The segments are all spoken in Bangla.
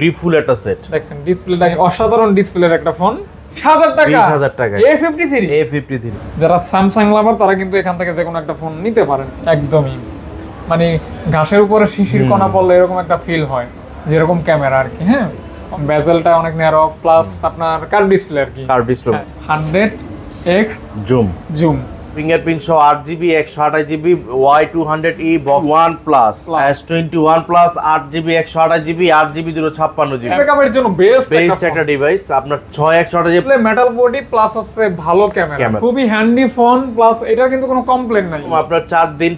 বিউটিফুল একটা সেট। দেখছেন ডিসপ্লেটা অসাধারণ ডিসপ্লের একটা ফোন 20,000 টাকা 20,000 টাকা A53 যারা স্যামসাং লাভার তারা কিন্তু এখান থেকে যে কোনো একটা ফোন নিতে পারেন একদমই। মানে ঘাসের উপরে শিশির কণা পড়লে এরকম একটা ফিল হয় যেরকম ক্যামেরা আর কি। হ্যাঁ বেজেলটা অনেক ন্যারো প্লাস আপনার কার্ভ ডিসপ্লে আর কি। Curve display 100x zoom fingerprint সহ 8GB 128GB Y200E Box 1 Plus S21 Plus 8GB 128GB 8GB 256GB ব্যাকআপের জন্য বেস্ট একটা ডিভাইস। আপনার 6128GB মেটাল বডি প্লাস হচ্ছে ভালো ক্যামেরা, খুবই হ্যান্ডি ফোন প্লাস এটা কিন্তু কোনো কমপ্লেইন নাই। আপনার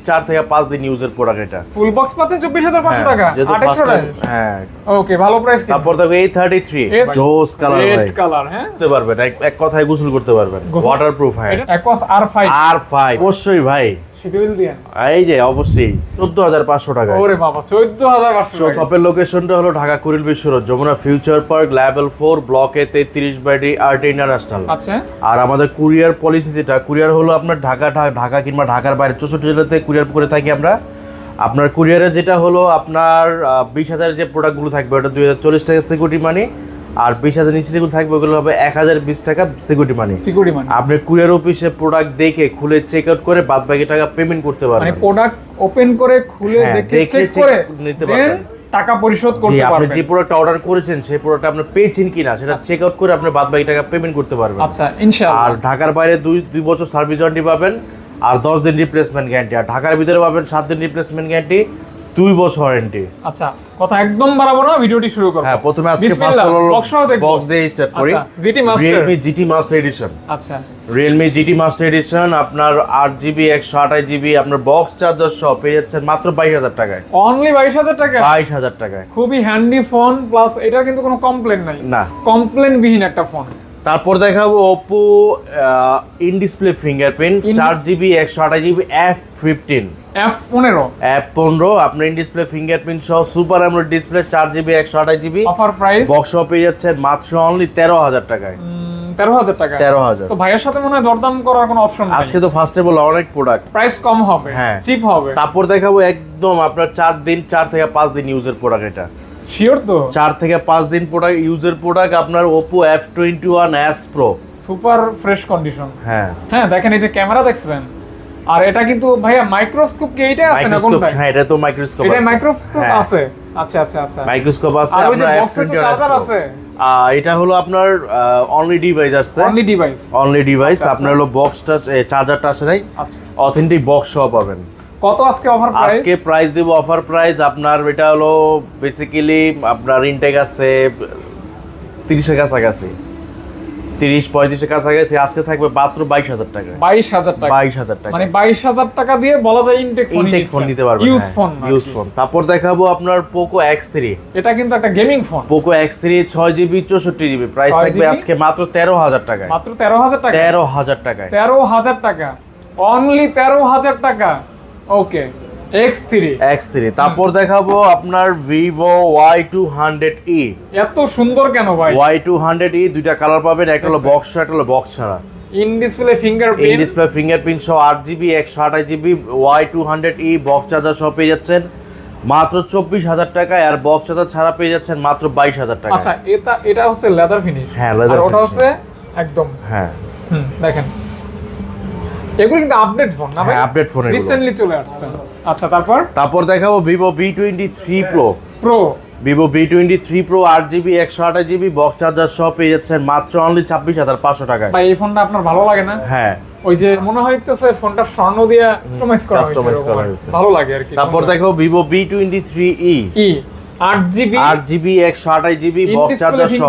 4 থেকে 5 দিন ইউজের প্রোডাক্ট এটা। ফুল বক্স পাচ্ছেন 24,500 টাকা 2800। হ্যাঁ ওকে ভালো প্রাইস। তারপর দেখো A33 জোস কালার ভাই, রেড কালার। হ্যাঁ করতে পারবেন এক কথায় গোসল করতে পারবেন, ওয়াটারপ্রুফ। হ্যাঁ Aquos R5 অবশ্যই ভাই শিডিউল দেন এই যে অবশ্যই 14,500 টাকা। ওরে বাবা 14,500 টাকা। শপের লোকেশনটা হলো Dhaka Kuril Bishwa road Jamuna future park level 4 ব্লকে 33/D RT ইন্টারন্যাশনাল। আচ্ছা আর আমাদের কুরিয়ার পলিসি যেটা, কুরিয়ার হলো আপনার ঢাকা কিংবা ঢাকার বাইরে 64 জেলাতে কুরিয়ার করে থাকি আমরা। আপনার কুরিয়ারে যেটা হলো আপনার 20,000 যে প্রোডাক্টগুলো থাকবে ওটা 2,040 টাকা সিকিউরিটি মানি, আর 20,000 নিচে যেগুলো থাকবে ওগুলো হবে 1,020 টাকা সিকিউরিটি মানি। আপনি কুরিয়ার অফিসে প্রোডাক্ট দেখে খুলে চেক আউট করে বাদ বাকি টাকা পেমেন্ট করতে পারবেন। মানে প্রোডাক্ট ওপেন করে খুলে দেখে চেক করে নিতে পারবেন, টাকা পরিশোধ করতে পারবেন। আপনি যে প্রোডাক্ট অর্ডার করেছেন সেই প্রোডাক্ট আপনি পেয়েছেন কিনা সেটা চেক আউট করে আপনি বাদ বাকি টাকা পেমেন্ট করতে পারবেন। আচ্ছা ইনশাআল্লাহ। আর ঢাকার বাইরে 2 বছর সার্ভিস ওয়ারেন্টি পাবেন আর 10 দিন রিপ্লেসমেন্ট গ্যারান্টি, আর ঢাকার ভিতরে পাবেন 7 দিন রিপ্লেসমেন্ট গ্যারান্টি 2 বছর ওয়ারেন্টি। আচ্ছা কথা একদম বাড়াবো না, ভিডিওটি শুরু করব। হ্যাঁ প্রথমে আজকে ফার্স্ট হলো বক্স দিয়ে স্টার্ট করি। GT Master Realme GT Master Edition। আচ্ছা Realme GT Master Edition আপনার 8GB 128GB আপনার বক্স চার্জার সহ পেয়ে যাচ্ছেন মাত্র 22,000 টাকায়। অনলি 22,000 টাকা 22,000 টাকায়। খুবই হ্যান্ডি ফোন প্লাস এটা কিন্তু কোনো কমপ্লেইন নাই, না কমপ্লেইন বিহীন একটা ফোন। তারপর দেখাবো Oppo in display fingerprint 4GB 128GB F15 F15 আপনার ইন ডিসপ্লে ফিঙ্গারপ্রিন্ট সহ super AMOLED display 4GB 128GB offer price box shop পেয়ে যাচ্ছেন মাত্র অনলি 13,000 টাকায়। 13,000 টাকা 13,000। তো ভাইয়ের সাথে মনে হয় দরদাম করার কোনো অপশন নেই, আজকে তো ফার্স্টে বল অনেক প্রোডাক্ট প্রাইস কম হবে, হ্যাঁ চিপ হবে। তারপর দেখাবো একদম আপনার 4 থেকে 5 দিন ইউজের প্রোডাক্ট। এটা শিওর তো 4 থেকে 5 দিন প্রোডাক্ট ইউজের প্রোডাক্ট আপনার Oppo F21s Pro super fresh condition. হ্যাঁ হ্যাঁ দেখেন এই যে ক্যামেরা দেখছেন, আর এটা কিন্তু ভাইয়া মাইক্রোস্কোপ কি এইটা আছে না কোনটা? হ্যাঁ এটা তো মাইক্রোস্কোপ আছে, এটা মাইক্রোস্কোপ আছে। আচ্ছা আচ্ছা আচ্ছা মাইক্রোস্কোপ আছে। আর ওই যে আপনার বক্সে তো চার্জার আছে। এটা হলো আপনার অনলি ডিভাইস আছে, অনলি ডিভাইস আপনার হলো বক্সটা চার্জারটা আসে নাই। আচ্ছা অথেন্টিক বক্স সহ পাবেন। কত আজকে অফার প্রাইস? আজকে প্রাইস দেব অফার প্রাইস আপনার এটা হলো বেসিক্যালি আপনার ইনটেক আছে 30 এর কাছাকাছি, 30-35 এর কাছাকাছি। আজকে থাকবে মাত্র 22,000 টাকা। 22,000 টাকা 22,000 টাকা মানে 22,000 টাকা দিয়ে বলা যায় ইনটেক ফোন নিতে পারবেন, ইউজ ফোন। তারপর দেখাবো আপনার Poco X3। এটা কিন্তু একটা gaming phone. Poco X3 6GB 64GB price থাকবে আজকে মাত্র 13,000 টাকায়। মাত্র 13,000 টাকা 13,000 টাকায় 13,000 টাকা অনলি 13,000 টাকা। ওকে X3। তারপর দেখাবো আপনার Vivo Y200E। এত সুন্দর কেন ভাই? Y200E দুইটা কালার পাবেন, একটা হলো বক্স, একটা হলো বক্স ছাড়া। ইন ডিসপ্লে ফিঙ্গারপ্রিন্ট সহ 8GB 128GB Y200E box charger সহ পেয়ে যাচ্ছেন মাত্র 24,000 টাকায়, আর বক্স চার্জার ছাড়া পেয়ে যাচ্ছেন মাত্র 22,000 টাকা। আচ্ছা এটা হচ্ছে লেদার ফিনিশ। হ্যাঁ লেদার ফিনিশ। ওটা হচ্ছে একদম হ্যাঁ দেখেন এগুলো কিন্তু আপডেট ফোন না ভাই? আপডেট ফোন এগুলো রিসেন্টলি চলে আসছে। আচ্ছা তারপর দেখাবো Vivo V23 Pro। Vivo V23 Pro 8GB 128GB box charger সহ পেয়ে যাচ্ছেন মাত্র অনলি 26,500 টাকায়। ভাই এই ফোনটা আপনার ভালো লাগে না? হ্যাঁ ওই যে মনে হইতেছে ফোনটা স্বর্ণ দিয়ে কাস্টমাইজ করা হয়েছে, ভালো লাগে আর কি। তারপর দেখো Vivo V23e 8GB 128GB box charger সহ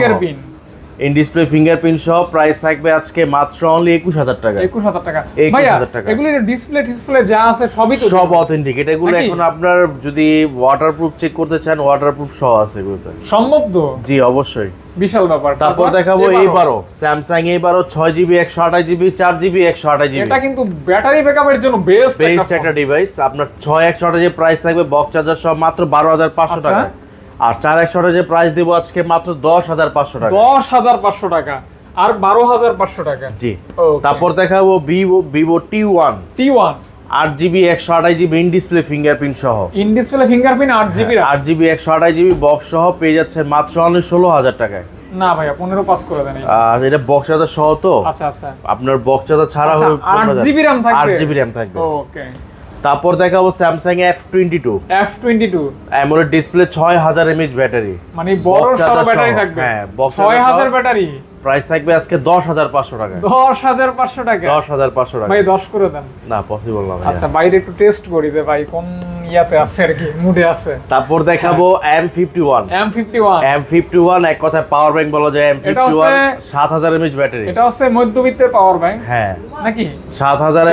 ইন ডিসপ্লে ফিঙ্গারপ্রিন্ট সহ প্রাইস থাকবে আজকে মাত্র অনলি 21,000 টাকা। 21,000 টাকা ভাইয়া। এগুলো ডিসপ্লে যা আছে সবই তো সব অথেন্টিক। এগুলো এখন আপনার যদি ওয়াটারপ্রুফ চেক করতে চান ওয়াটারপ্রুফ সহ আছে এগুলোতে। সম্ভব তো? জি অবশ্যই, বিশাল ব্যাপার। তারপর দেখাবো এইবারও Samsung A12 6GB 128GB 4GB 128GB। এটা কিন্তু ব্যাটারি ব্যাকআপের জন্য বেস্ট একটা ডিভাইস। আপনার 6/128GB প্রাইস থাকবে বক্স চার্জার সহ মাত্র 12,500 টাকা, আর 4/128GB প্রাইস দেব আজকে মাত্র 10,500 টাকা। 10,500 টাকা আর 12,500 টাকা। জি তারপর দেখাবো Vivo T1 8GB 128GB in display fingerprint সহ। In display fingerprint 8GB 8GB 128GB box সহ পেয়ে যাচ্ছে মাত্র অনলি 16,000 টাকায়। না ভাইয়া 15 পাস করে দেন। আর এটা বক্স চার্জার সহ তো। আচ্ছা আচ্ছা, আপনার বক্স চার্জার ছাড়া হবে 8GB RAM থাকবে। 8GB RAM থাকবে। ওকে। তারপর দেখাবো Samsung F22 AMOLED display 6000 mAh battery, মানে বড় সরো ব্যাটারি থাকবে। হ্যাঁ, বক্স 6000 ব্যাটারি, প্রাইস থাকবে আজকে 10,500 টাকা। 10,500 টাকা, 10,500 টাকা ভাই 10 করে দেন। না, পসিবল না ভাই। আচ্ছা, বাইরে একটু টেস্ট করি যে ভাই কোন ইয়াতে আছে আর কি, মুডে আছে। তারপর দেখাবো M51 এক কথায় পাওয়ার ব্যাংক বলা যায়। M51 7000 mAh battery. এটা হচ্ছে মধ্যবিত্তের পাওয়ার ব্যাংক। হ্যাঁ নাকি 7000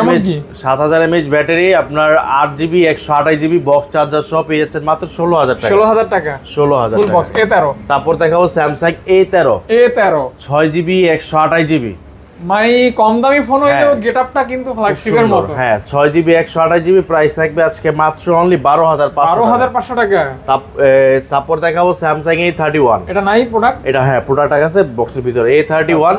mAh ব্যাটারি, আপনার 8GB 128GB বক্স চার্জার সহ পেয়ে যাচ্ছেন মাত্র 16,000 টাকা। 16,000 টাকা 16,000 ফুল বক্স। A13 তারপর দেখাবো স্যামসাং A13 6GB 128GB। মানে কম দামি ফোন হইলেও গেটআপটা কিন্তু ফ্ল্যাগশিপের মতো। হ্যাঁ, 6GB 128GB প্রাইস থাকবে আজকে মাত্র অনলি 12,500 টাকা। তারপর দেখাবো স্যামসাং A31। এটা নাই প্রোডাক্ট? এটা হ্যাঁ প্রোডাক্ট আছে বক্সের ভিতরে। A31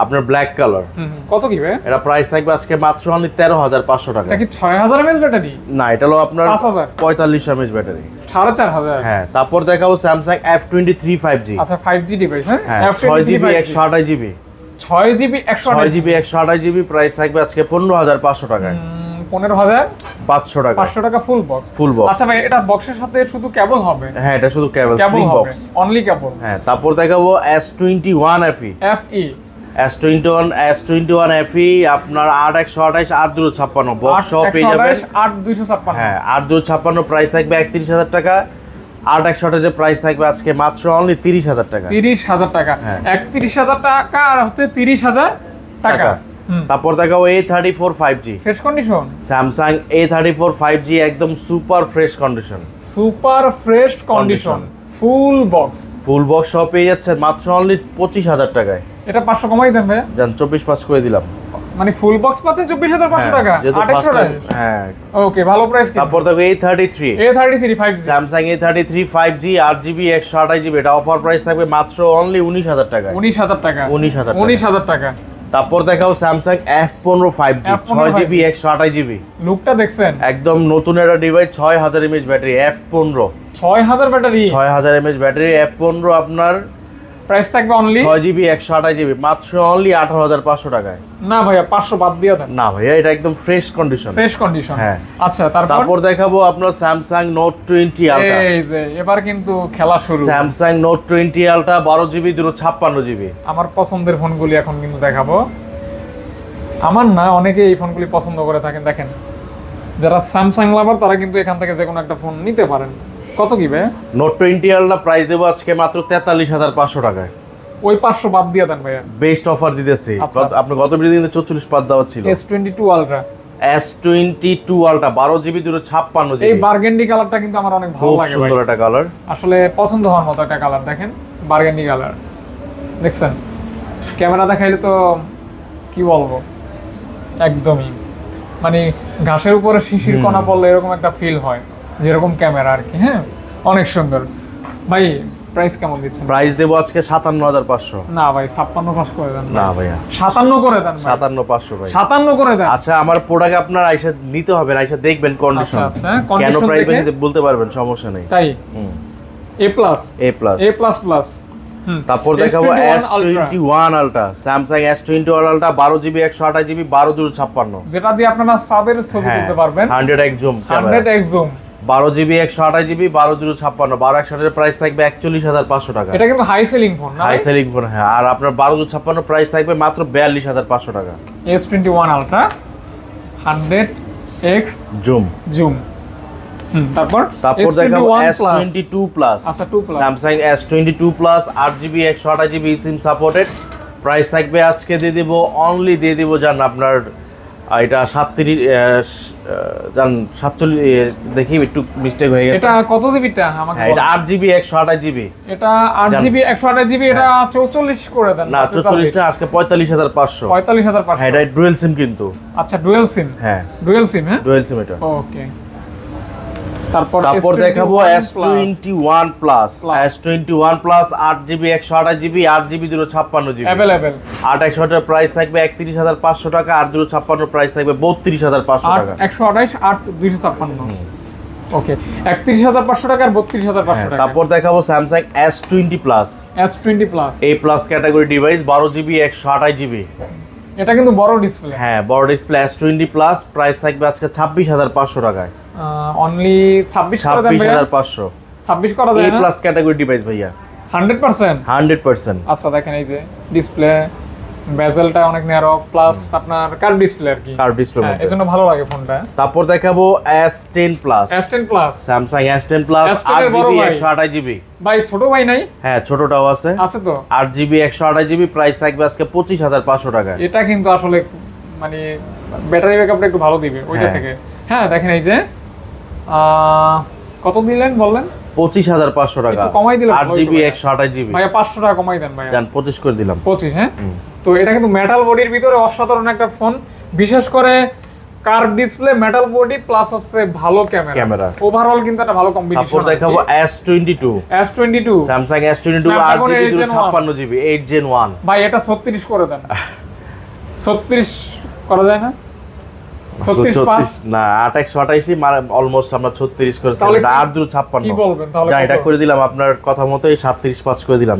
আপনার ব্ল্যাক কালার। কত কি ভাই? এটা প্রাইস থাকবে আজকে মাত্র অনলি 13,500 টাকা। এটা কি 6000 mAh ব্যাটারি? না, এটা হলো আপনার 5000 mAh ব্যাটারি। 4500। হ্যাঁ, তারপর দেখাবো স্যামসাং F23 5G। আচ্ছা, 5G ডিভাইস। হ্যাঁ, 6GB 128GB 6GB 128GB price থাকবে আজকে 15,500 টাকায়। 15,500 টাকা 500 টাকা ফুল বক্স। আচ্ছা ভাই, এটা বক্সের সাথে শুধু কেবল হবে? হ্যাঁ, এটা শুধু কেবল সুইং বক্স, অনলি কেবল। হ্যাঁ, তারপর দেখাবো S21 FE। S21 FE আপনার 8/128 8/256 বক্স সহ পেয়ে যাবেন। 8/256। হ্যাঁ, 8/256 প্রাইস থাকবে 31,000 টাকা। 8/128 এর প্রাইস থাকবে আজকে মাত্র অনলি 30,000 টাকা। 30,000 টাকা, 31,000 টাকা আর হচ্ছে 30,000 টাকা। তারপর দেখাবো A34 5G fresh condition. Samsung A34 5G একদম super fresh condition. Full box সহ পেয়ে যাচ্ছে মাত্র অনলি 25,000 টাকায়। এটা 500 কমাই দেন ভাই। জান 24,500 করে দিলাম। মানে ফুল বক্স পাচ্ছেন 24,500 টাকা। হ্যাঁ, ওকে, ভালো প্রাইস। তারপর দেখো A33 5G Samsung A33 5G 8GB 128GB এটা অফার প্রাইস থাকবে মাত্র অনলি 19,000 টাকা। 19,000 টাকা। তারপর দেখাও Samsung F15 5G 6GB 128GB। লুকটা দেখছেন? একদম নতুন একটা device, 6000 mAh battery. F15 6000 battery, 6000 mAh battery. F15 আপনার প্রাইস থাকবে অনলি 6GB 128GB মাত্র অনলি 18,500 টাকায়। না ভাইয়া, 500 বাদ দিয়ে দেন। না ভাইয়া, এটা একদম ফ্রেশ কন্ডিশন। হ্যাঁ। আচ্ছা, তারপর দেখাবো আপনার স্যামসাং নোট 20 আলট্রা। এই যে এবার কিন্তু খেলা শুরু। Samsung note 20 ultra 12GB 256GB। আমার পছন্দের ফোনগুলি এখন কিন্তু দেখাবো। আমার না, অনেকে এই ফোনগুলি পছন্দ করে থাকেন। দেখেন, যারা স্যামসাং লাভার তারা কিন্তু এখান থেকে যে কোনো একটা ফোন নিতে পারেন। কত কি ভাই? নোট 20 আলট্রা প্রাইস দেবো আজকে মাত্র 43,500 টাকায়। ওই 500 বাদ দিয়ে দেন ভাইয়া। বেস্ট অফার দিতেছি। আপনি গত ভিডিওতে 44 পাত দেওয়া ছিল। S22 ultra 12GB 256GB। এই বার্গেন্ডি কালারটা কিন্তু আমার অনেক ভালো লাগে ভাই। সুন্দর একটা কালার, আসলে পছন্দ হওয়ার মতো একটা কালার। দেখেন, বার্গেন্ডি কালার দেখছেন? ক্যামেরা দেখাইলে তো কি বলবো, একদমই মানে ঘাসের উপরে শিশির কণা পড়লে এরকম একটা ফিল হয়, যেরকম ক্যামেরা আর কি। হ্যাঁ, অনেক সুন্দর। ভাই, প্রাইস কেমন দিচ্ছেন? প্রাইস দেবো আজকে 57,500। না ভাই, 56,500 করে দেন। না ভাইয়া, 57 করে দেন। 57,500 ভাই। 57 করে দেন। আচ্ছা, আমার প্রোডাক্ট আপনার আইসা নিতে হবে, আইসা দেখবেন কন্ডিশন। আচ্ছা, কেন প্রাইস বেশি বলতে পারবেন, সমস্যা নেই। তাই A+। তারপর দেখাবো S21 ultra Samsung S21 ultra 12GB 128GB 12/256 যেটা দিয়ে আপনারা সাদের ছবি তুলতে পারবেন। 100x জুম 12GB 128GB 12/256 12/128 এর প্রাইস থাকবে 41,500 টাকা। এটা কিন্তু হাই সেলিং ফোন না? হাই সেলিং ফোন, হ্যাঁ। আর আপনার 12/256 প্রাইস থাকবে মাত্র 42,500 টাকা। S21 ultra 100x zoom. তারপর দেখাবো S22 প্লাস। আচ্ছা, 2 plus Samsung S22 plus 8GB 128GB SIM supported. Price থাকবে আজকে দিয়ে দিব অনলি জান আপনার এটা 47 দেখি একটু মিস্টেক হয়ে গেছে। এটা কত জিবিটা আমাকে বলেন? এটা 8GB 128GB। এটা 8GB 128GB। এটা 44 করে দেন। না, 44 না, আজকে 45,500। 45,500। হ্যাঁ, এটা ডুয়াল সিম কিন্তু। আচ্ছা, ডুয়াল সিম। হ্যাঁ, ডুয়াল সিম। হ্যাঁ, ডুয়াল সিম এটা। ওকে। তারপর দেখাবো S21 plus 8GB 128GB 8GB 256GB available 8 price থাকবে 31,500 টাকা, আর 256 প্রাইস থাকবে 32,500 টাকা। 128 8 256 ওকে 31,500 টাকা আর 32,500 টাকা। তারপর দেখাবো Samsung S20 প্লাস এই plus category device 12GB 128GB। এটা কিন্তু বড় ডিসপ্লে, হ্যাঁ বড় ডিসপ্লে S20 প্লাস প্রাইস থাকবে আজকে 26,500 টাকায়। অনলি 26 করে দেন ভাইয়া, 26,500 26 করা যায় এই না? প্লাস ক্যাটাগরি ডিভাইস ভাইয়া 100%। আচ্ছা দেখেন এই যে ডিসপ্লে বেজেলটা অনেক ন্যারো, প্লাস আপনার কার্ভ ডিসপ্লে আর কি, কার্ভ ডিসপ্লে হ্যাঁ, এজন্য ভালো লাগে ফোনটা। তারপর দেখাবো S10 plus Samsung S10 plus 8GB 128GB। ভাই ছোট ভাই নাই? হ্যাঁ ছোটটাও আছে তো 8GB 128GB প্রাইস থাকবে আজকে 25,500 টাকায়। এটা কিন্তু আসলে মানে ব্যাটারি ব্যাকআপটা একটু ভালো দিবে ওইটা থেকে। হ্যাঁ দেখেন এই যে কত দিলেন বললেন? 25,500 টাকা, একটু কমাই দিলে 8GB 128GB। ভাইয়া 500 টাকা কমাই দেন ভাইয়া। জান 25 করে দিলাম। 25 হ্যাঁ। তো এটা কিন্তু মেটাল বডির ভিতরে অসাধারণ একটা ফোন, বিশেষ করে curve display, metal body plus হচ্ছে ভালো ক্যামেরা, ওভারঅল কিন্তু একটা ভালো কম্বিনেশন। তারপর দেখাবো S22 Samsung S22 8GB 256GB 8 Gen 1। ভাই এটা 36 করে দেন। 36 করা যায় না? 36 না 8 মানে অলমোস্ট আমরা 36 করেছি, এটা 8 256 কি বলবেন তাহলে? যা এটা করে দিলাম আপনার কথা মতোই 37.5 করে দিলাম।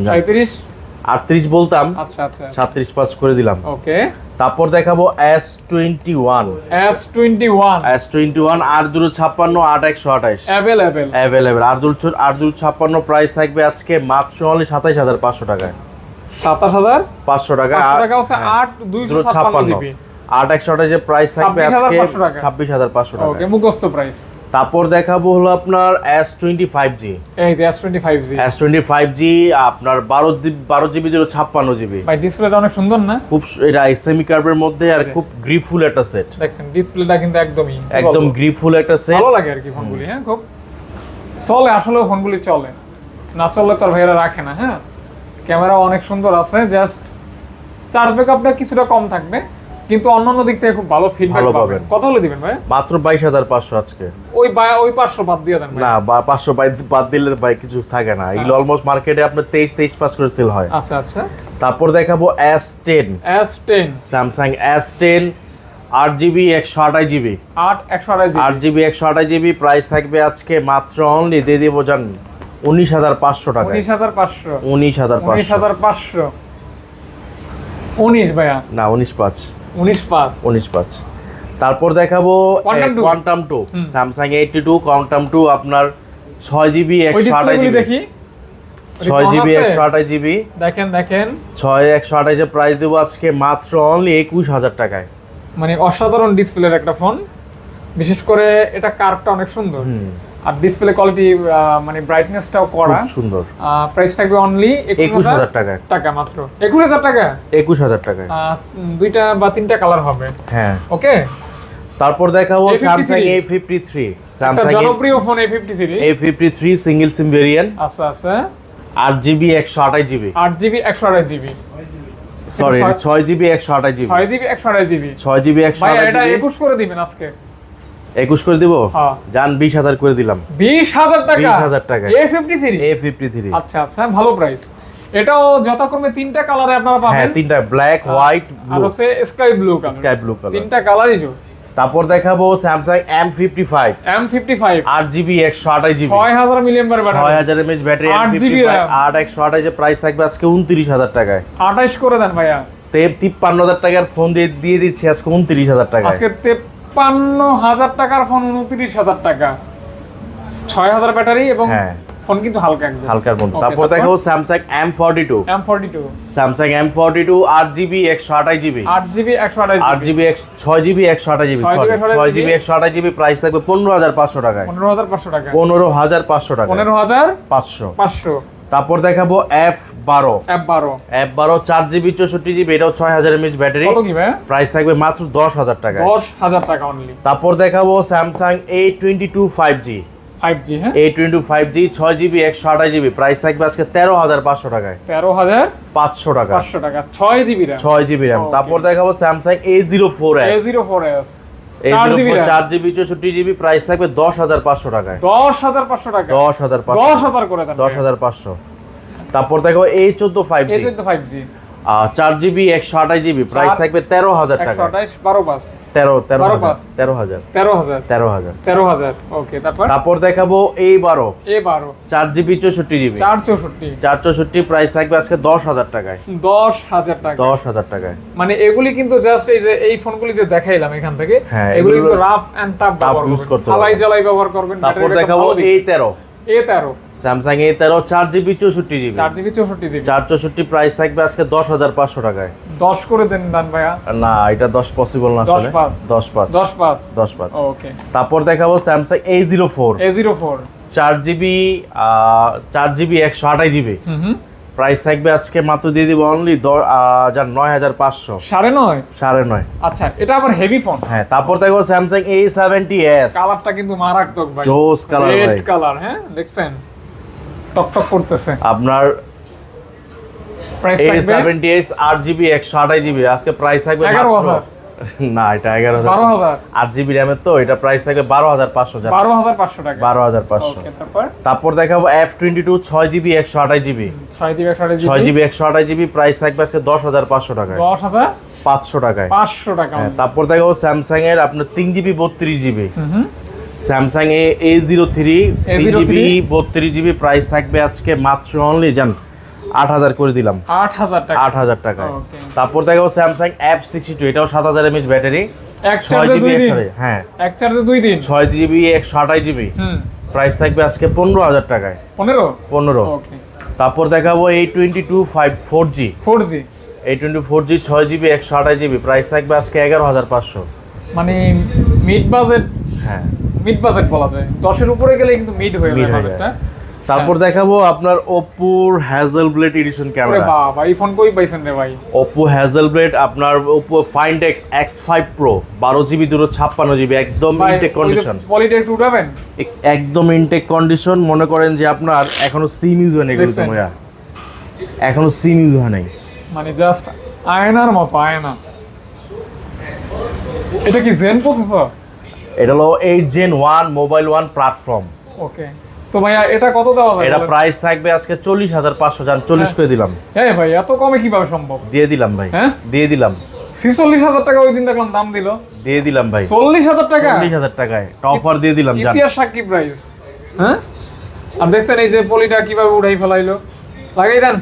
38 বলতাম, আচ্ছা 37.5 করে দিলাম। ওকে তারপর দেখাবো S21 8 256 8 128 अवेलेबल 8 256 প্রাইস থাকবে আজকে মাত্র অনলি 27,500 টাকায়। 27,500 টাকা হচ্ছে 8 256GB 8 128 এর প্রাইস থাকবে আজকে 26,500 টাকা। ওকে মুখস্থ প্রাইস। তারপর দেখাবো হলো আপনার S25G। এই যে S25G আপনার 12GB 256GB। ভাই ডিসপ্লেটা অনেক সুন্দর না? খুব, এটা সেমি কার্ভের মধ্যে আর খুব গ্রিপফুল একটা সেট। দেখছেন ডিসপ্লেটা কিন্তু একদম গ্রিপফুল একটা সেট, ভালো লাগে আর কি ফোনগুলি। হ্যাঁ খুব চলে, আসলে ফোনগুলি চলে, না চললে তো ভাইরা রাখে না। হ্যাঁ ক্যামেরা অনেক সুন্দর আছে, জাস্ট চার্জ ব্যাকআপটা কিছুটা কম থাকবে, কিন্তু অন্যান্য দিক থেকে খুব ভালো ফিডব্যাক পাবেন। কত হলে দিবেন ভাই? মাত্র 22,500 আজকে। ওই 500 বাদ দিয়ে দেন ভাই। না 500 বাদ দিলে ভাই কিছু থাকে না, এগুলো অলমোস্ট মার্কেটে আপনার 23 করে সেল হয়। আচ্ছা তারপর দেখাবো S10 Samsung S10 8GB 128GB 8GB 128GB price থাকবে আজকে মাত্র অনলি দিয়ে দিব জান 19,500 টাকা। 19,500 19 ভাইয়া না 19,500। তারপর দেখাবো Quantum 2 Samsung 82 Quantum 2 আপনার 6GB 128GB দেখি 6GB 128GB দেখেন 6 128 এর প্রাইস দেব আজকে মাত্র অনলি 21,000 টাকায়। মানে অসাধারণ ডিসপ্লের একটা ফোন, বিশেষ করে এটা কার্ভটা অনেক সুন্দর, আর ডিসপ্লে কোয়ালিটি মানে ব্রাইটনেসটাও করা খুব সুন্দর। প্রাইস থাকবে অনলি 21,000 টাকা মাত্র। 21,000 টাকা 21,000 টাকায় দুইটা বা তিনটা কালার হবে। হ্যাঁ ওকে। তারপর দেখাবো Samsung A53 Samsung জনপ্রিয় ফোন A53 সিঙ্গেল সিম ভেরিয়েন্ট। আচ্ছা 8GB 128GB 8GB sorry 6GB 128GB 6GB 128GB ভাই এটা 21 করে দিবেন আজকে। 21 করে দিব? জান 20,000 করে দিলাম। 20,000 টাকা 20,000 টাকা A53 আচ্ছা ভালো প্রাইস। এটাও যথাক্রমে তিনটা কালারে আপনারা পাবেন। হ্যাঁ তিনটা, ব্ল্যাক, হোয়াইট, ব্লু, আর হচ্ছে স্কাই ব্লু কালার। তিনটা কালারই জোস। তারপর দেখাবো Samsung M55 8GB 128GB 6000 mAh battery 6000 mAh battery 8GB 128 এর প্রাইস থাকবে আজকে 29,000 টাকায়। 28 করে দেন ভাইয়া। 53,000 টাকার ফোন দিয়ে দিচ্ছি আজকে 29,000 টাকায়। আজকে 53,000 টাকার ফোন 29,000 টাকা, 6000 ব্যাটারি এবং ফোন কিন্তু হালকা একদম হালকার মধ্যে। তারপর দেখাবো Samsung M42 8GB 128GB 6GB 128GB price থাকবে 15,500 টাকায়। 15,500 টাকা 15,500। তারপর দেখাবো F12 4GB 64GB এটাও 6000 mAh ব্যাটারি। কত কি ভাই? প্রাইস থাকবে মাত্র 10,000 টাকা। 10,000 টাকা অনলি। তারপর দেখাবো Samsung A22 5G হ্যাঁ A22 5G 6GB 128GB price থাকবে আজকে 13,500 টাকায়। 13,500 টাকা 6GB RAM। তারপর দেখাবো Samsung A04s 4GB 4GB 64GB price থাকবে 10,500 টাকায়। 10,500 টাকা, 10,500 10,000 করে দেন। 10,500। তারপর দেখো A14 5G, A14 5G 4GB 128GB price থাকবে 13,000 টাকা। 128 12 পাস 13,000 13,000 ওকে। তারপর দেখাবো A12 4GB 64GB 464 প্রাইস থাকবে আজকে 10,000 টাকায়। 10,000 টাকা, 10,000 টাকায়। মানে এগুলি কিন্তু জাস্ট এই যে এই ফোনগুলি যে দেখাইলাম এখান থেকে, হ্যাঁ, এগুলি এগুলো কিন্তু রাফ এন্ড টাফ ব্যবহার ইউজ করতে করবেন, হালাই জ্বালাই ব্যবহার করবেন। তারপর দেখাবো A13 Samsung A13 4GB 64GB 464 price থাকবে আজকে 10,500 টাকায়। 10 করে দেন দান ভাইয়া। না, এটা 10 পসিবল না আসলে। 10 5 ওকে। তারপর দেখাবো Samsung A04 4GB 128GB price থাকবে আজকে মাত্র দিয়ে দিব অনলি 9,500। 9.5 আচ্ছা, এটা আবার হেভি ফোন। হ্যাঁ, তারপর দেখো স্যামসাং A70s, কালারটা কিন্তু মারাত্মক ভাই, জোস কালার ভাই, রেড কালার। হ্যাঁ, দেখছেন টকটক করতেছে। আপনার প্রাইস থাকবে A70s 8GB 128GB আজকে প্রাইস থাকবে 11,000। না, এটা 11,000 12,000 8GB র্যামের তো এটা প্রাইস থাকবে 12,500 টাকা। 12,500 টাকা। 12,500। ওকে। তারপর দেখাবো F22 6GB 128GB 6GB 128GB price থাকবে আজকে 10,500 টাকায়। 10,500 টাকায়। 500 টাকা। তারপর দেখাবো স্যামসাং এর আপনার 3GB 32GB Samsung A03 3GB 32GB price থাকবে আজকে মাত্র অনলি 8,000 করে দিলাম। 8,000 টাকা। তারপর দেখাবো স্যামসাং F62, এটাও 7,000 mAh ব্যাটারি, এক চার্জে 2 দিন। হ্যাঁ, এক চার্জে 2 দিন, 6GB 128GB প্রাইস থাকবে আজকে 15,000 টাকায়। 15। ওকে। তারপর দেখাবো A22 4G A22 4G 6GB 128GB price থাকবে আজকে 11,500। মানে মিড বাজেট। হ্যাঁ, মিড বাজেট বলা যায়, 10 এর উপরে গেলে কিন্তু মিড হয়ে যায় বাজেটটা। তারপর দেখাবো আপনার Oppo Hazelblade এডিশন ক্যামেরা। আরে বাবা, এই ফোন কই পাইছেন রে ভাই? Oppo Hazelblade আপনার Oppo Find X X5 Pro 12GB 256GB একদম ইনটেক কন্ডিশন। কোয়ালিটি একটু উঠাবেন। একদম ইনটেক কন্ডিশন, মনে করেন যে আপনার এখনো সিম ইউজ হয়নি, এগুলো তো ভাইয়া এখনো সিম ইউজ হয় নাই, মানে জাস্ট আয়নার মতো আয়না। এটা কি জেন প্রসেসর? এটা হলো 8 Gen 1 মোবাইল 1 প্ল্যাটফর্ম। ওকে। তো ভাইয়া এটা কত দেওয়া যায়? এটা প্রাইস থাকবে আজকে 40,500, 40 করে দিলাম। হ্যাঁ ভাই, এত কমে কিভাবে সম্ভব? দিয়ে দিলাম ভাই। হ্যাঁ, দিয়ে দিলাম। 46,000 টাকা ওই দিন দেখলাম দাম দিল। দিয়ে দিলাম ভাই। 40,000 টাকা, 40,000 টাকায় অফার দিয়ে দিলাম। জান, ইতিহাস সাক্ষী প্রাইস। হ্যাঁ, আর দেখছেন এই যে পলিটা কিভাবে উঠাই ফেলাইলো। লাগাই দেন,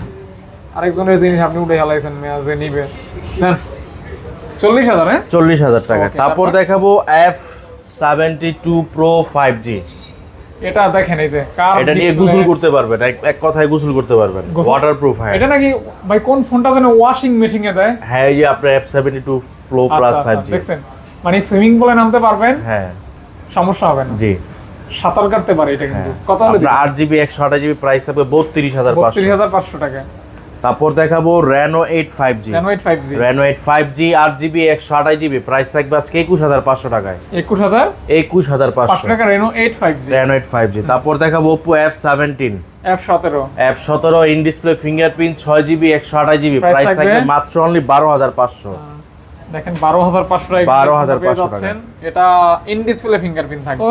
আরেকজনের জিনিস আপনি উঠাই ফেলাইছেন, মেয়া যে নিবে দেন। 40,000। হ্যাঁ, 40,000 টাকা। তারপর দেখাবো F72 Pro 5G। এটা দেখেন, এই যে কার, এটা নিয়ে গোসল করতে পারবেন, এক কথায় গোসল করতে পারবেন, ওয়াটারপ্রুফ। হ্যাঁ, এটা নাকি ভাই কোন ফোনটা যেন ওয়াশিং মেশিনে দেয়? হ্যাঁ, এই যে আপনার F72 Pro Plus 5G দেখছেন, মানে সুইমিং পুলে নামতে পারবেন। হ্যাঁ, সমস্যা হবে না। জি, সাঁতার কাটতে পারে এটা কিন্তু। কত হলো? 8GB 128GB প্রাইস থাকবে 32,500। 32,500 টাকা। তারপর দেখাবো Reno 8 5G 8GB 128GB price থাকবে আজকে 21,500 টাকায়। 21,500 টাকা Reno 8 5G। তারপর দেখাবো Oppo F17 F17 in display fingerprint 6GB 128GB price থাকবে মাত্র অনলি 12,500। দেখেন 12,500 টাকা 12,500 পাচ্ছেন। এটা ইন ডিসপ্লে ফিঙ্গারপ্রিন্ট থাকবে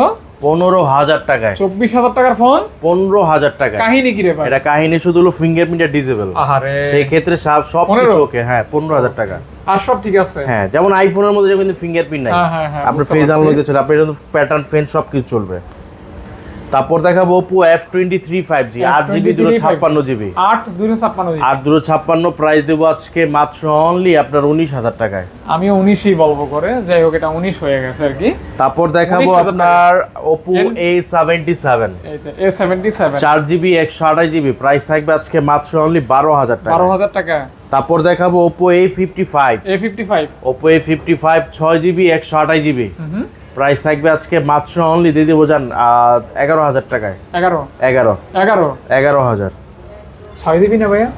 15,000 টাকায়। 24,000 টাকার ফোন 15,000 টাকায়। কাহিনী কি রে ভাই? এটা কাহিনী শুধু হলো ফিঙ্গারপ্রিন্ট আর ডিসেবল। আহারে, সেই ক্ষেত্রে সব কিছু ওকে। হ্যাঁ, 15,000 টাকা। আর সব ঠিক আছে। হ্যাঁ, যেমন আইফোনের মধ্যে কিন্তু ফিঙ্গারপ্রিন্ট নাই, আপনার ফেস আনলক দিয়ে চলে, আপনার কিন্তু প্যাটার্ন ফেন সব কিছু চলবে। তারপর দেখাবো Oppo F23 5G 8GB 256GB 8 price দেবো আজকে মাত্র অনলি আপনার 19,000 টাকায়। আমি 19ই বলবো করে, যাই হোক এটা 19 হয়ে গেছে আর কি। তারপর দেখাবো আপনার Oppo A77 4GB 128GB price থাকবে আজকে মাত্র অনলি 12,000 টাকা। 12,000 টাকা। তারপর দেখাবো Oppo A55 Oppo A55 6GB 128GB price থাকবে আজকে মাত্র অনলি দিয়ে দেবো জান 11,000 টাকায়। 11,000 6GB না ভাইয়া?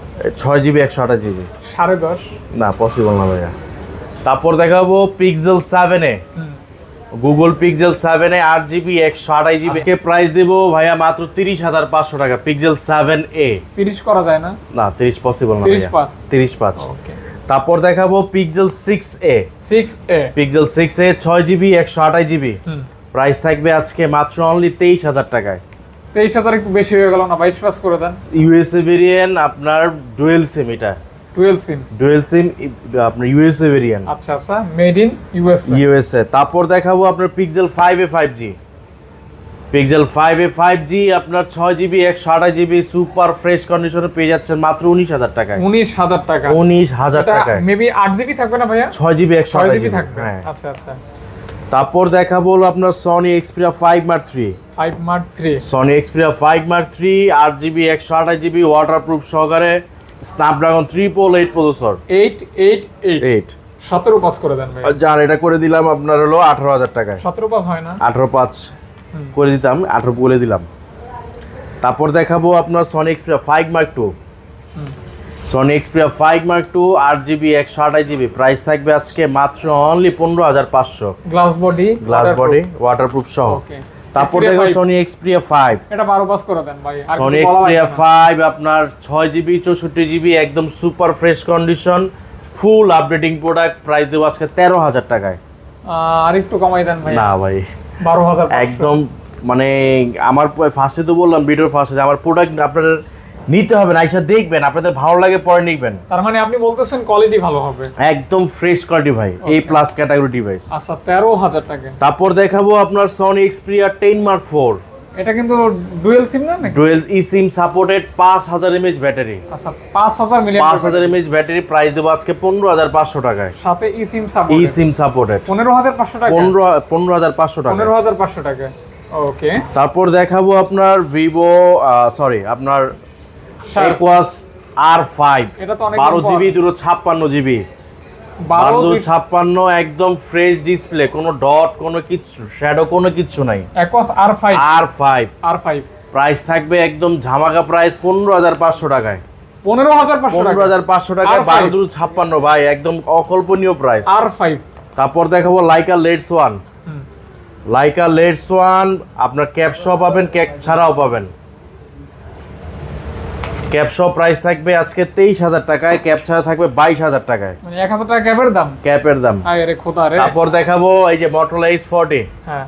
6GB 128GB 10.5 না, পসিবল না ভাইয়া। তারপর দেখাবো Pixel 7a Google Pixel 7a 8GB 128GB কে প্রাইস দেবো ভাইয়া মাত্র 30,500 টাকা। Pixel 7a 30 করা যায় না? না, 30 পসিবল না ভাইয়া। 35। তারপর দেখাবো pixel 6a। 6a pixel 6a 6GB 128GB, price থাকবে আজকে মাত্র অনলি 23,000 টাকায়। 23,000 একটু বেশি হয়ে গেল না? 22 করে দেন। ইউএসএ ভেরিয়েন্ট, আপনার ডুয়েল সিম, এটা ডুয়েল সিম আপনার ইউএসএ ভেরিয়েন্ট। আচ্ছা আচ্ছা, মেড ইন ইউএসএ। তারপর দেখাবো আপনার pixel 5a 5G। Pixel 5a 5G আপনার 6GB 128GB সুপার ফ্রেশ কন্ডিশনে পেয়ে যাচ্ছেন মাত্র 19,000 টাকায়। 19,000 টাকা। 19,000 টাকায়। মেবি 8GB থাকবে না ভাইয়া? 6GB 128GB থাকবে। হ্যাঁ। আচ্ছা আচ্ছা। তারপর দেখাবো হলো আপনার Sony Xperia 5 Mark 3। 5 Mark 3। Sony Xperia 5 Mark 3 8GB 128GB waterproof সহকারে স্ন্যাপড্রাগন 888 প্রসেসর। 888 17 পাস করে দেন ভাই। যার এটা করে দিলাম আপনার হলো 18,000 টাকায়। 17 পাস হয় না? 18,500 করে দিতাম, 18 বলে দিলাম। তারপর দেখাবো আপনার Sony Xperia 5 Mark 2। Sony Xperia 5 Mark 2 8GB 128GB, price থাকবে আজকে মাত্র অনলি 15,500। গ্লাস বডি ওয়াটারপ্রুফ সহ। ওকে। তারপর দেখো সনি এক্সপিরিয়া 5, এটা 12 পাস করে দেন ভাই। আর সনি এক্সপিরিয়া 5 আপনার 6GB 64GB একদম super fresh condition full updating product, price দেবো আজকে 13,000 টাকায়। আর একটু কমাই দেন ভাই। না ভাই 12,000 একদম, মানে আমার ফার্স্টে তো বললাম ভিডিওর ফার্স্টে আমার প্রোডাক্ট আপনাদের নিতে হবে না, আইসা দেখবেন, আপনাদের ভালো লাগে পরে নিবেন। তার মানে আপনি বলতেছেন কোয়ালিটি ভালো হবে? একদম ফ্রেশ কোয়ালিটি ভাই, A+ ক্যাটাগরি ডিভাইস। আচ্ছা 13,000 টাকা। তারপর দেখাবো আপনার সনি এক্সপিরিয়া 10 Mark 4। এটা কিন্তু ডুয়াল সিম না নাকি? Dual eSIM supported 5000 mAh battery. আচ্ছা 5000 mAh ব্যাটারি, প্রাইস দেবো আজকে 15,500 টাকায়। সাথে eSIM সাপোর্টেড 15,500 টাকা। 15,500 টাকা। 15,500 টাকা। ওকে। তারপর দেখাবো আপনার ভিভো আপনার Aquos R5। এটা তো অনেক 12GB 256GB। 1256 একদম ফ্রেশ ডিসপ্লে, কোনো ডট, কোনো কিছু শ্যাডো, কোনো কিছু নাই। Aquos R5 প্রাইস থাকবে একদম ঝামাকা প্রাইস 15,500 টাকায়। 15,500 টাকায় 1256 ভাই, একদম অকল্পনীয় প্রাইস। R5। তারপর দেখাবো লাইকা লেটস 1। লাইকা লেটস 1 আপনার ক্যাপ সহ পাবেন, ক্যাপ ছাড়াও পাবেন। ক্যাপ সহ প্রাইস থাকবে আজকে 23,000 টাকায়, ক্যাপ ছাড়া থাকবে 22,000 টাকায়। মানে 1,000 টাকা ক্যাপের দাম। আরে খোদা রে। তারপর দেখাবো এই যে Motorola H40। হ্যাঁ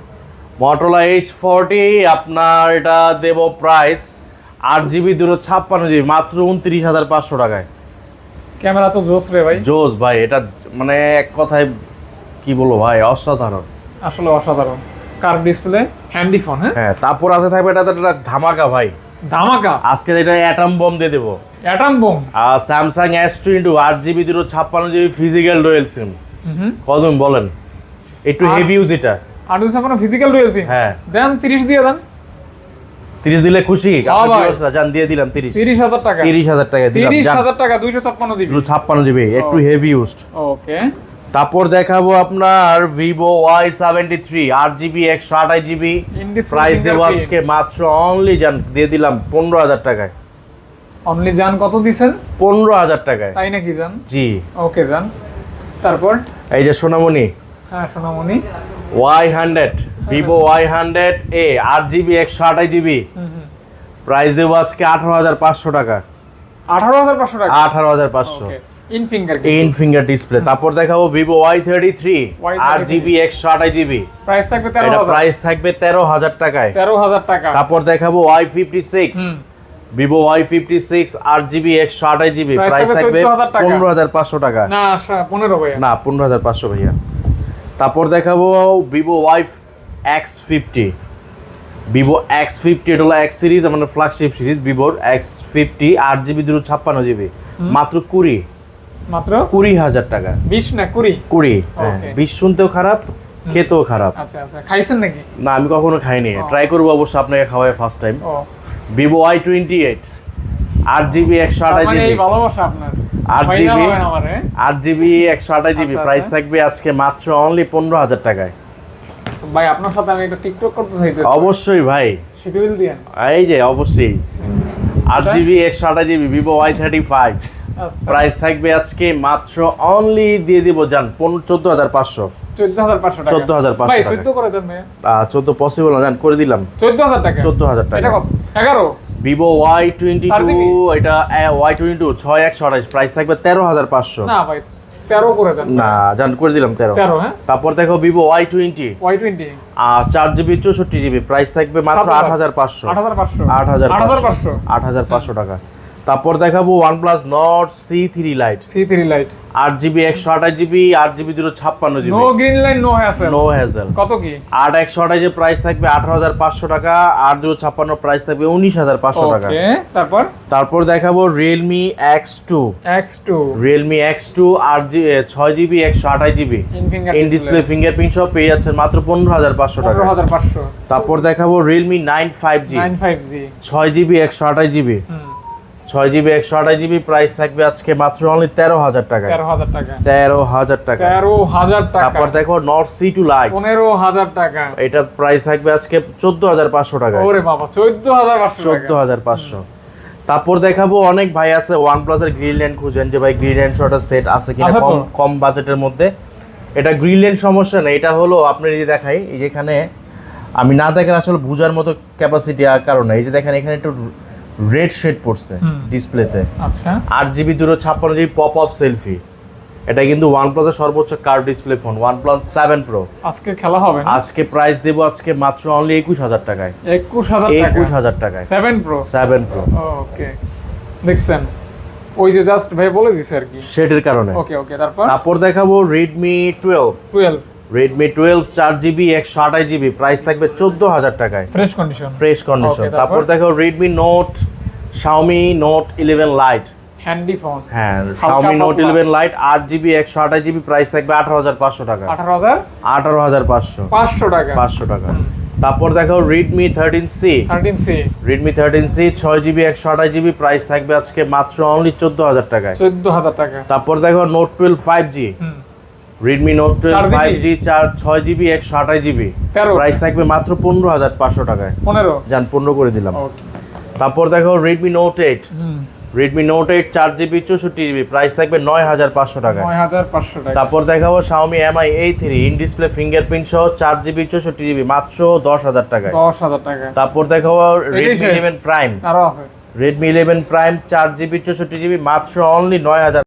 Motorola H40 আপনার এটা দেব প্রাইস 8GB 256GB মাত্র 29,500 টাকায়। ক্যামেরা তো জোস রে ভাই। জোস ভাই, এটা মানে এক কথায় কি বলবো ভাই, অসাধারণ, আসলে অসাধারণ। Curve display, handy phone. হ্যাঁ। তারপর আছে থাকবে এটা ধামাকা ভাই, ধামাকা আজকে এটা অ্যাটম বম দিয়ে দেবো। Atom bomb. Samsung S22 8GB 256GB physical dual SIM. কদম বলেন, একটু হেভি ইউজ এটা। 856 ফিজিক্যাল ডুয়াল সিম। হ্যাঁ দেন 30 দিয়ে দেন। 30 দিলে খুশি? জান দিয়ে দিলাম 30,000 টাকা। 30,000 টাকা দিলাম। 30,000 টাকা 256GB। 256GB একটু হেভি ইউজড। ওকে। তারপর দেখাবো আপনার Vivo Y73 8GB 128GB, price দেবো আজকে মাত্র অনলি জান দিয়ে দিলাম 15,000 টাকায়। অনলি জান কত দিবেন? 15,000 টাকায়। তাই নাকি জান? জি। ওকে জান। তারপর এই যে সোনামণি। হ্যাঁ সোনামণি Y100 Vivo Y100A 8GB 128GB, price দেবো আজকে 18,500 টাকা। 18,500 টাকা। 18,500 ইন ফিঙ্গার ডিসপ্লে। তারপর দেখাবো Vivo Y33 8GB 128GB, price থাকবে 13,000। প্রাইস থাকবে 13,000 টাকায়। 13,000 টাকা। তারপর দেখাবো Y56 Vivo Y56 8GB 128GB, price থাকবে 15,500 টাকা। না 15 ভাইয়া। না 15,500 ভাইয়া। তারপর দেখাবো Vivo X50। Vivo X50 এটা হলো X সিরিজ, আমাদের flagship series Vivo X50 8GB 256GB, মাত্র 20,000 টাকা। 20 না 20? হ্যাঁ 20 শুনতেও খারাপ, খেতেও খারাপ। আচ্ছা আচ্ছা, খাইছেন নাকি? না আমি কখনো খাইনি, ট্রাই করবো অবশ্য, আপনাকে খাওয়াই first time. Vivo Y28 8GB 128GB, মানে এই ভালোবাসা আপনার 8GB 128GB, প্রাইস থাকবে আজকে মাত্র অনলি 15,000 টাকায়। ভাই আপনার সাথে আমি একটা টিকটক করতে চাইতেছি। অবশ্যই ভাই, শিডিউল দিয়েন। এই যে অবশ্যই 8GB 128GB Vivo Y35, price থাকবে আজকে মাত্র অনলি দিয়ে দিব জান 14,500। 14,500 টাকা। 14,500 ভাই 14 করে দেন ভাই। 14 পসিবল না জান, করে দিলাম 14,000 টাকা। 14,000 টাকা। এটা কত? 11 Vivo Y22 এটা Y22 6128, প্রাইস থাকবে 13,500। না ভাই 13 করে দেন। না জান করে দিলাম 13। 13 হ্যাঁ। তারপর দেখো Vivo Y20 Y20 4GB 64GB, price থাকবে মাত্র 8500। 8500 টাকা। তারপর দেখাবো OnePlus Nord C3 Lite। C3 Lite 8GB 128GB, 8GB 256GB, no green line no hassle. No hassle. কত কি? 8 128 প্রাইস থাকবে 18500 টাকা, 8 256 প্রাইস থাকবে 19500 টাকা। ওকে তারপর দেখাবো Realme X2। X2 Realme X2 6GB 128GB in display fingerprint সহ পেয়ে যাচ্ছেন মাত্র 15500 টাকা। 15500। তারপর দেখাবো Realme 9 5G 6GB 128GB 6GB 128GB, price থাকবে আজকে মাত্র অনলি 13000 টাকা। 13000 টাকা। তারপর দেখো Nord C2 Lite 15000 টাকা। এটা প্রাইস থাকবে আজকে 14500 টাকা। ওরে বাবা 14500 টাকা। 14500। তারপর দেখাবো অনেক ভাই আছে OnePlus এর গ্রিনল্যান্ড খুঁজেন যে ভাই গ্রিনল্যান্ড শটার সেট আছে কিনা কম বাজেটের মধ্যে। এটা গ্রিনল্যান্ড সমস্যা না, এটা হলো আপনার এই যে দেখাই, এই যে এখানে আমি না দেখেন আসলে বুঝার মতো ক্যাপাসিটি আর কারণ এই যে দেখেন এখানে একটু রেড শেড পড়ছে ডিসপ্লেতে। আচ্ছা 8GB 256GB pop up selfie. এটা কিন্তু OnePlus এর সর্বোচ্চ curve display phone OnePlus 7 Pro। আজকে খেলা হবে না? আজকে প্রাইস দেব আজকে মাত্র অনলি 21000 টাকায়। 21000 টাকায় 7 Pro। ওকে দেখছেন ওই যে জাস্ট ভাই বলে দিছে আর কি শেডের কারণে। ওকে তারপর দেখাবো Redmi 12 4GB 128GB, প্রাইস থাকবে 14000 টাকায় ফ্রেশ কন্ডিশন। তারপর দেখো Redmi Note Xiaomi Note 11 Lite handy phone. হ্যাঁ Xiaomi Note 11 Lite 8GB 128GB, price থাকবে 18500 টাকা। 18500 টাকা। 500 টাকা। তারপর দেখো Redmi 13C 6GB 128GB, price থাকবে আজকে মাত্র অনলি 14000 টাকায়। 14000 টাকা। তারপর দেখো Note 12 5G Redmi Note 12 5G 6GB 128GB, price থাকবে মাত্র 15500 টাকায়। 15 জান 15 করে দিলাম। তারপর দেখো Redmi Note 8 4GB 64GB, price থাকবে 9500 টাকায়। 9500 টাকা। তারপর দেখাবো Xiaomi Mi A3 in display fingerprint সহ 4GB 64GB, মাত্র 10000 টাকায়। 10000 টাকা। তারপর দেখাবো Redmi 11 Prime আরো আছে Redmi 11 Prime 4GB 64GB, মাত্র অনলি 9500